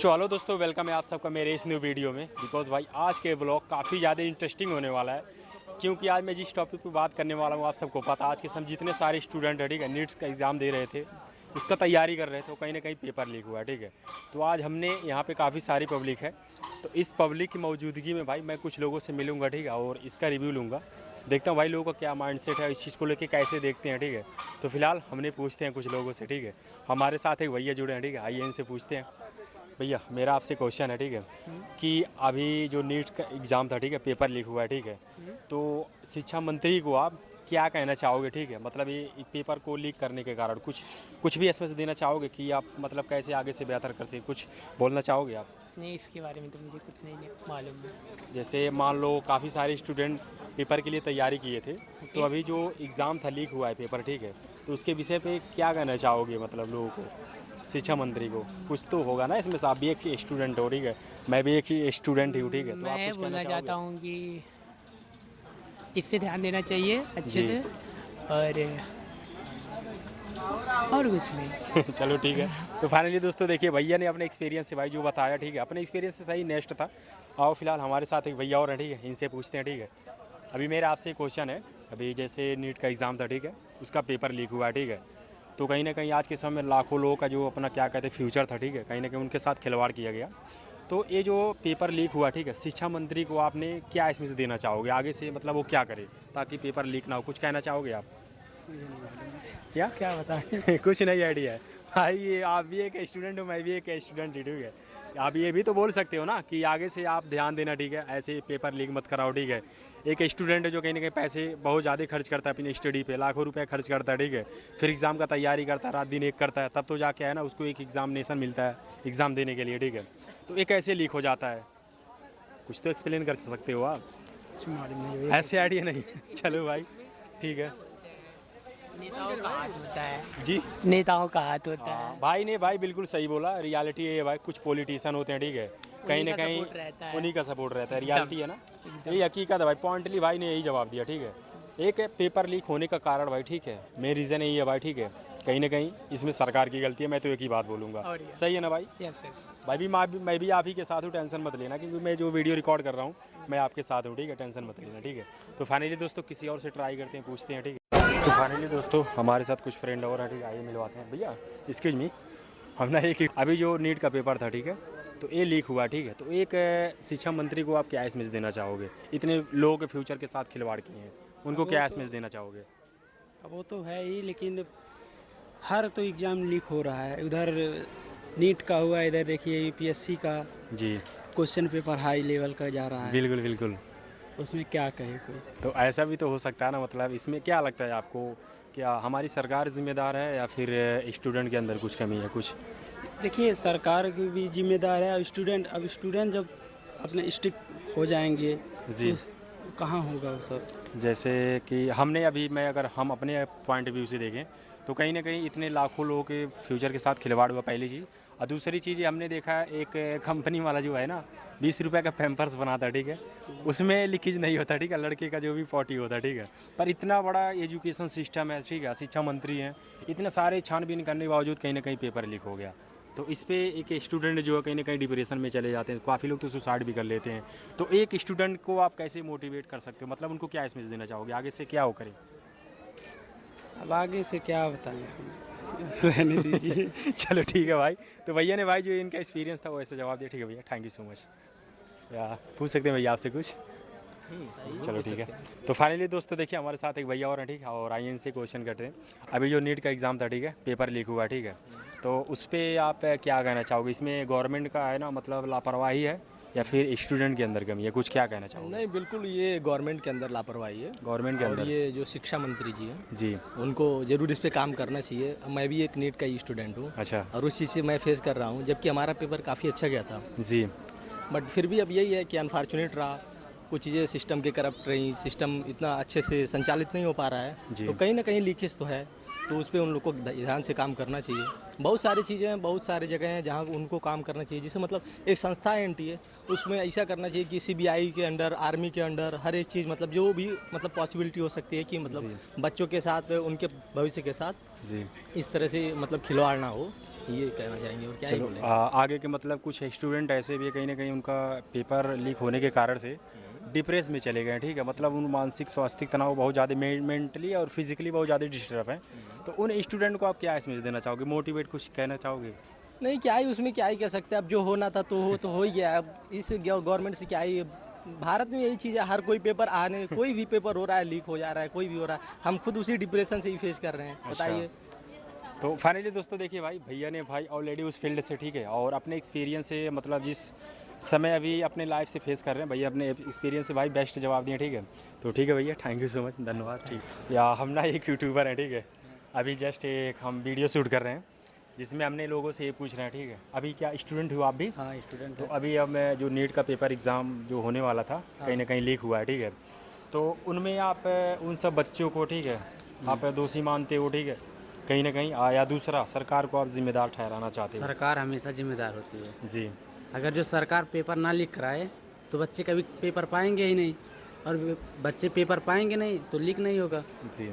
Hello दोस्तों, welcome है आप सबका मेरे इस न्यू वीडियो में। बिकॉज भाई आज के ब्लॉग काफ़ी ज़्यादा इंटरेस्टिंग होने वाला है, क्योंकि आज मैं जिस टॉपिक पे बात करने वाला हूँ आप सबको पता, आज के समय जितने सारे स्टूडेंट हैं, ठीक है, नीट्स का एग्ज़ाम दे रहे थे, उसका तैयारी कर रहे थे, कहीं ना कहीं पेपर लीक हुआ है, ठीक है। तो आज हमने यहाँ पे काफ़ी सारी पब्लिक है, तो इस पब्लिक की मौजूदगी में भाई मैं कुछ लोगों से मिलूंगा, ठीक है, और इसका रिव्यू लूँगा। देखता हूँ भाई लोगों का क्या माइंडसेट है, इस चीज़ को लेके कैसे देखते हैं, ठीक है। तो फिलहाल हमने पूछते हैं कुछ लोगों से, ठीक है। हमारे साथ एक भैया जुड़े हैं, ठीक है, आइए इनसे पूछते हैं। भैया मेरा आपसे क्वेश्चन है, ठीक है, कि अभी जो नीट का एग्ज़ाम था, ठीक है, पेपर लीक हुआ है, ठीक है, तो शिक्षा मंत्री को आप क्या कहना चाहोगे, ठीक है, मतलब ये पेपर को लीक करने के कारण कुछ भी इसमें से देना चाहोगे कि आप मतलब कैसे आगे से बेहतर कर सकें, कुछ बोलना चाहोगे आप? नहीं, इसके बारे में तो मुझे कुछ नहीं मालूम है। जैसे मान लो काफ़ी सारे स्टूडेंट पेपर के लिए तैयारी किए थे, तो अभी जो एग्ज़ाम था लीक हुआ है पेपर, ठीक है, तो उसके विषय पे क्या कहना चाहोगे, मतलब लोगों को, शिक्षा मंत्री को? कुछ तो होगा ना इसमें से, आप भी एक स्टूडेंट हो, ठीक है, मैं भी एक ही स्टूडेंट ही हूँ, ठीक है, तो आप मैं कुछ कहना बोलना चाहोगे? चाहता हूँ कि इस पे ध्यान देना चाहिए अच्छे जी। से, और कुछ नहीं। चलो ठीक है। तो फाइनली दोस्तों देखिए, भैया ने अपने एक्सपीरियंस से भाई जो बताया, ठीक है, अपने एक्सपीरियंस से सही नेक्स्ट था। और फिलहाल हमारे साथ एक भैया और हैं, ठीक है, इनसे पूछते हैं, ठीक है। अभी मेरा आपसे क्वेश्चन है, अभी जैसे नीट का एग्ज़ाम था, ठीक है, उसका पेपर लीक हुआ है, ठीक है, तो कहीं ना कहीं आज के समय में लाखों लोगों का जो अपना क्या कहते हैं फ्यूचर था, ठीक है, कहीं ना कहीं उनके साथ खिलवाड़ किया गया। तो ये जो पेपर लीक हुआ, ठीक है, शिक्षा मंत्री को आपने क्या इसमें से देना चाहोगे आगे से, मतलब वो क्या करे ताकि पेपर लीक ना हो, कुछ कहना चाहोगे आप? क्या क्या बताएं। कुछ नहीं आइडिया है भाई, ये आप भी एक स्टूडेंट हो, मैं भी एक स्टूडेंट ही, ठीक है। आप ये भी तो बोल सकते हो ना कि आगे से आप ध्यान देना, ठीक है, ऐसे पेपर लीक मत कराओ, ठीक है। एक स्टूडेंट है जो कहीं ना कहीं पैसे बहुत ज़्यादा खर्च करता है अपनी स्टडी पे, लाखों रुपए खर्च करता है, ठीक है, फिर एग्ज़ाम का तैयारी करता है, रात दिन एक करता है, तब तो जाके है ना उसको एक एग्जामिनेशन मिलता है एग्ज़ाम देने के लिए, ठीक है। तो एक ऐसे लीक हो जाता है, कुछ तो एक्सप्लेन कर सकते हो आप? कुछ मालूम नहीं। ऐसे आइडिया नहीं चलो भाई ठीक है। नेताओं का हाथ होता है, जी नेताओं का हाथ होता हाँ, है। भाई ने भाई बिल्कुल सही बोला, रियलिटी ये है भाई, कुछ पॉलिटिशियन होते हैं, ठीक है, कहीं ना उन्हीं का कहीं सपोर्ट रहता है। उन्हीं का सपोर्ट रहता है, रियलिटी है ना, एकदम। यही हकीकत है भाई। पॉइंटली भाई ने यही जवाब दिया, ठीक है। एक है पेपर लीक होने का कारण भाई, ठीक है, मेन रीज़न यही है भाई, ठीक है, कहीं ना कहीं इसमें सरकार की गलती है, मैं तो एक ही बात बोलूँगा, और क्या? सही है ना भाई? Yes yes. भाई भी मैं भी आप ही के साथ हूँ, टेंशन मत लेना, क्योंकि मैं जो वीडियो रिकॉर्ड कर रहा हूँ मैं आपके साथ हूँ, ठीक है, टेंशन मत लेना, ठीक है। तो फाइनली दोस्तों किसी और से ट्राई करते हैं, पूछते हैं, ठीक है। तो फाइनली दोस्तों हमारे साथ कुछ फ्रेंड और हैं, ठीक है, आइए मिलवाते हैं। भैया एक्सक्यूज मी, हम ना एक अभी जो नीट का पेपर था, ठीक है, तो ये लीक हुआ, ठीक है, तो एक शिक्षा मंत्री को आप क्या एसएमएस देना चाहोगे? इतने लोगों के फ्यूचर के साथ खिलवाड़ किए हैं, उनको क्या एसएमएस देना चाहोगे? अब वो तो है ही, लेकिन हर तो एग्ज़ाम लीक हो रहा है। उधर नीट का हुआ, इधर देखिए यूपीएससी का जी क्वेश्चन पेपर हाई लेवल का जा रहा है। बिल्कुल बिल्कुल। उसमें क्या कहे कोई। तो ऐसा भी तो हो सकता है ना, मतलब इसमें क्या लगता है आपको, क्या हमारी सरकार जिम्मेदार है या फिर स्टूडेंट के अंदर कुछ कमी है कुछ? देखिए सरकार की भी जिम्मेदार है, और स्टूडेंट, अब स्टूडेंट जब अपने स्ट्रिक्ट हो जाएंगे जी। तो कहाँ होगा वो सब। जैसे कि हमने अभी मैं अगर हम अपने पॉइंट ऑफ व्यू से देखें तो कहीं ना कहीं इतने लाखों लोगों के फ्यूचर के साथ खिलवाड़ हुआ, पहली चीज़। और दूसरी चीज़ हमने देखा है, एक कंपनी वाला जो है ना 20 रुपये का पैम्पर्स बनाता है, ठीक है, उसमें लीकेज नहीं होता, ठीक है, लड़के का जो भी 40 होता है, ठीक है। पर इतना बड़ा एजुकेशन सिस्टम है, ठीक है, शिक्षा मंत्री हैं, इतने सारे छानबीन करने के बावजूद कहीं ना कहीं पेपर लीक हो गया। तो इस पे एक स्टूडेंट जो है कहीं ना कहीं डिप्रेशन में चले जाते हैं, काफ़ी लोग तो सुसाइड भी कर लेते हैं। तो एक स्टूडेंट को आप कैसे मोटिवेट कर सकते हो, मतलब उनको क्या मैसेज देना चाहोगे, आगे से क्या हो करे? अब आगे से क्या बताएं हम, रहने दीजिए। चलो ठीक है भाई। तो भैया ने भाई जो इनका एक्सपीरियंस था वो ऐसे जवाब दिया, ठीक है भैया, थैंक यू सो मच। या पूछ सकते हैं भैया आपसे कुछ? चलो ठीक है। तो फाइनली दोस्तों देखिए हमारे साथ एक भैया और हैं, ठीक है, और आइए इनसे क्वेश्चन करते हैं। अभी जो नीट का एग्ज़ाम था, ठीक है, पेपर लीक हुआ, ठीक है, तो उस पर आप क्या कहना चाहोगे? इसमें गवर्नमेंट का है ना, मतलब लापरवाही है या फिर स्टूडेंट के अंदर कमी है, कुछ क्या कहना चाहोगे? नहीं, बिल्कुल ये गवर्नमेंट के अंदर लापरवाही है। गवर्नमेंट के और अंदर? ये जो शिक्षा मंत्री जी हैं जी। उनको ज़रूर इस पे काम करना चाहिए। मैं भी एक नीट का ही स्टूडेंट हूँ अच्छा। और उस चीज़ से मैं फेस कर रहा हूँ, जबकि हमारा पेपर काफ़ी अच्छा गया था। जी। बट फिर भी अब यही है कि अनफॉर्चुनेट रहा, कुछ चीज़ें सिस्टम के करप्ट रही, सिस्टम इतना अच्छे से संचालित नहीं हो पा रहा है, जी। तो कहीं ना कहीं लीकेज तो है। तो उस पर उन लोग को ध्यान से काम करना चाहिए। बहुत सारी चीज़ें हैं, बहुत सारी जगह हैं जहाँ उनको काम करना चाहिए। जैसे मतलब एक संस्था है एनटीए, उसमें ऐसा करना चाहिए कि सीबीआई के अंडर, आर्मी के अंडर हर एक चीज़, मतलब जो भी मतलब पॉसिबिलिटी हो सकती है कि मतलब बच्चों के साथ, उनके भविष्य के साथ जी। इस तरह से मतलब खिलवाड़ ना हो। ये कहना चाहेंगे और क्या ही चलो बोलें। आगे के मतलब कुछ स्टूडेंट ऐसे भी है कहीं ना कहीं उनका पेपर लीक होने के कारण से डिप्रेस में चले गए हैं, ठीक है, मतलब उन मानसिक स्वास्थ्य तनाव बहुत ज़्यादा मेंटली और फिजिकली बहुत ज़्यादा डिस्टर्ब हैं। तो उन स्टूडेंट को आप क्या मैसेज देना चाहोगे, मोटिवेट कुछ कहना चाहोगे? नहीं, क्या ही उसमें क्या ही कह सकते हैं, अब जो होना था तो हो ही गया है। अब इस गवर्नमेंट से क्या ही, भारत में यही चीज़ है, हर कोई पेपर आने, कोई भी पेपर हो रहा है, लीक हो जा रहा है, कोई भी हो रहा है, हम खुद उसी डिप्रेशन से ही फेस कर रहे हैं। बताइए। तो फाइनली दोस्तों देखिए भाई, भैया ने भाई ऑलरेडी उस फील्ड से, ठीक है, और अपने एक्सपीरियंस से मतलब जिस समय अभी अपने लाइफ से फेस कर रहे हैं, भैया अपने एक्सपीरियंस से भाई बेस्ट जवाब दिए, ठीक है। तो ठीक है भैया, थैंक यू सो मच, धन्यवाद। ठीक या हम ना एक यूट्यूबर हैं, ठीक है, अभी जस्ट एक हम वीडियो शूट कर रहे हैं जिसमें हमने लोगों से ये पूछ रहे हैं, ठीक है, अभी क्या स्टूडेंट हो आप भी? हाँ स्टूडेंट तो अभी अब मैं जो नीट का पेपर एग्ज़ाम जो होने वाला था कहीं ना कहीं लीक हुआ है, ठीक है, तो उनमें आप उन सब बच्चों को, ठीक है, आप दोषी मानते हो, ठीक है, कहीं ना कहीं या दूसरा सरकार को आप जिम्मेदार ठहराना चाहते हो? सरकार हमेशा जिम्मेदार होती है। जी अगर जो सरकार पेपर ना लीक कराए तो बच्चे कभी पेपर पाएंगे ही नहीं, और बच्चे पेपर पाएंगे नहीं तो लीक नहीं होगा। जी,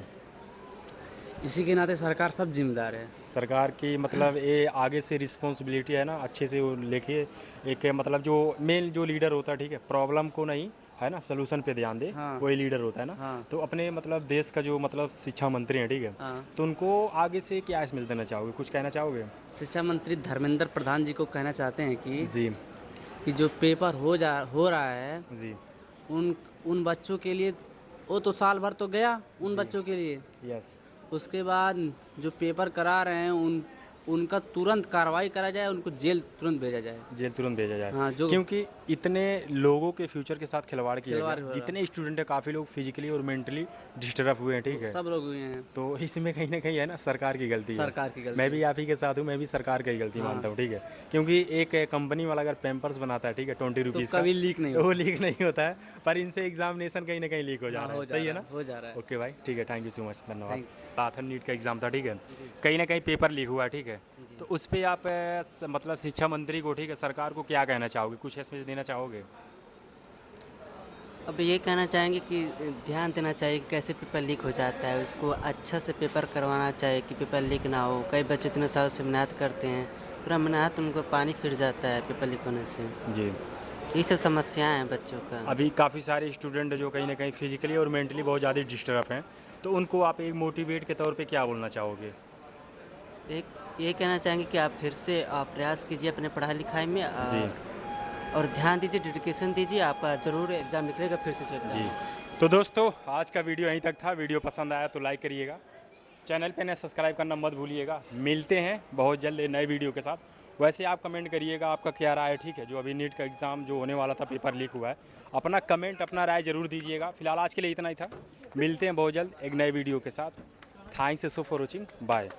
इसी के नाते सरकार सब जिम्मेदार है। सरकार की मतलब ये आगे से रिस्पॉन्सिबिलिटी है ना, अच्छे से वो लेके एक मतलब जो मेन जो लीडर होता है, ठीक है, प्रॉब्लम को नहीं है ना, सोल्यूशन पे ध्यान दे, हाँ। वही लीडर होता है ना। हाँ। तो अपने मतलब देश का जो मतलब शिक्षा मंत्री हैं, ठीक है, हाँ। तो उनको आगे से क्या मैसेज देना चाहोगे, कुछ कहना चाहोगे? शिक्षा मंत्री धर्मेंद्र प्रधान जी को कहना चाहते हैं जी कि जो पेपर हो रहा है जी उन बच्चों के लिए, वो तो साल भर तो गया उन बच्चों के लिए, यस, उसके बाद जो पेपर करा रहे हैं उनका तुरंत कार्रवाई करा जाए, उनको जेल तुरंत भेजा जाए। जेल तुरंत भेजा जाए। हाँ, जो क्योंकि इतने लोगों के फ्यूचर के साथ खिलवाड़ किया खिलवाड़ गया, हो रहा है। जितने स्टूडेंट है काफ़ी लोग फिजिकली और मेंटली डिस्टर्ब हुए हैं, ठीक है, सब लोग हुए हैं। तो इसमें कहीं ना कहीं है ना सरकार की गलती है। सरकार की गलती मैं भी आप ही के साथ हूँ, मैं भी सरकार की गलती हाँ। मानता हूँ, ठीक है, क्योंकि एक कंपनी वाला अगर पैम्पर्स बनाता है, ठीक है, 20 तो रुपीज़ कभी लीक नहीं वो लीक नहीं होता है, पर इनसे एग्जामिनेशन कहीं ना कहीं लीक हो जा रहा है। सही है ना? हो जा रहा है। ओके भाई, ठीक है, थैंक यू सो मच, धन्यवाद। Thank राथन नीट का एग्ज़ाम था, ठीक है, कहीं ना कहीं पेपर लीक हुआ है, ठीक है, तो उस पर आप मतलब शिक्षा मंत्री को, ठीक है, सरकार को क्या कहना चाहोगे, कुछ मैसेज देना चाहोगे? अब ये कहना चाहेंगे कि ध्यान देना चाहिए कि कैसे पेपर लीक हो जाता है, उसको अच्छा से पेपर करवाना चाहिए कि पेपर लीक ना हो। कई बच्चे इतने सालों से मेहनत करते हैं, पूरा मेहनत उनको पानी फिर जाता है पेपर लीक होने से। जी, ये सब समस्याएं हैं बच्चों का। अभी काफ़ी सारे स्टूडेंट जो कहीं ना कहीं फिजिकली और मेंटली बहुत ज़्यादा डिस्टर्ब हैं, तो उनको आप एक मोटिवेट के तौर पे क्या बोलना चाहोगे? एक ये कहना चाहेंगे कि आप फिर से प्रयास कीजिए अपने पढ़ाई लिखाई में, जी और ध्यान दीजिए, डेडिकेशन दीजिए, आपका ज़रूर एग्ज़ाम निकलेगा फिर से जो जी, तो दोस्तों आज का वीडियो यहीं तक था। वीडियो पसंद आया तो लाइक करिएगा, चैनल पे नए सब्सक्राइब करना मत भूलिएगा। मिलते हैं बहुत जल्द नए वीडियो के साथ। वैसे आप कमेंट करिएगा आपका क्या राय है, ठीक है, जो अभी नीट का एग्ज़ाम जो होने वाला था पेपर लीक हुआ है, अपना कमेंट अपना राय ज़रूर दीजिएगा। फिलहाल आज के लिए इतना ही था, मिलते हैं बहुत जल्द एक नए वीडियो के साथ। Thanks so for watching, bye.